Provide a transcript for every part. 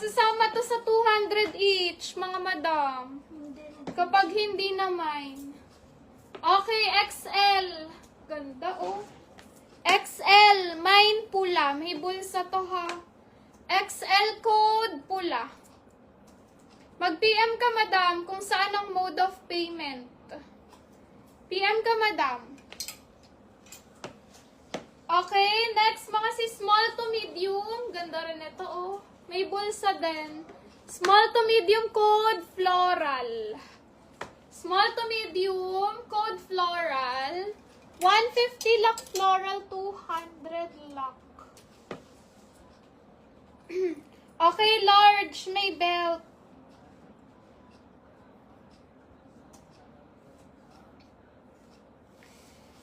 Masasama to sa 200 each, mga madam. Kapag hindi na mine. Okay, XL. Ganda, oh. XL, mine pula. May bulsa to, ha. XL code, pula. Mag-PM ka, madam, kung saan ang mode of payment. PM ka, madam. Okay, next, mga si small to medium. Ganda rin ito, oh. May bulsa din. Small to medium code, floral. Small to medium, code floral. 150 lock floral, 200 lock. Okay, large, may belt.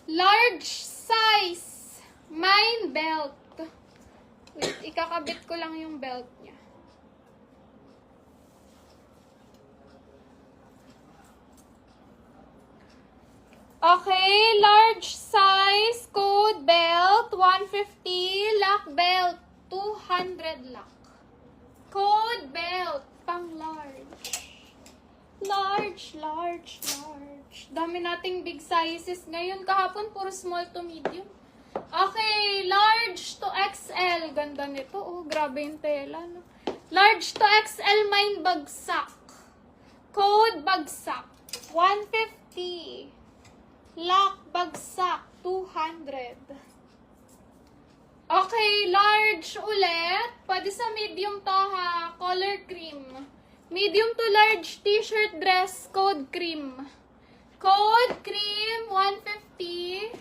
Large size, mine belt. Wait, ikakabit ko lang yung belt niya. Okay, large size, code belt, 150, lock belt, 200 lock. Code belt, pang large. Large, large, large. Dami nating big sizes ngayon. Kahapon, puro small to medium. Okay, large to XL. Ganda nito. Oh, grabe yung tela, no? Large to XL, mine bagsak. Code bagsak, 150. Lock bagsak, 200. Okay, large ulit. Pwede sa medium to, ha. Color cream. Medium to large t-shirt dress, code cream. Code cream, 150.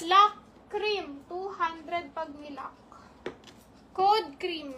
Lock cream, 200 pag nilock. Code cream.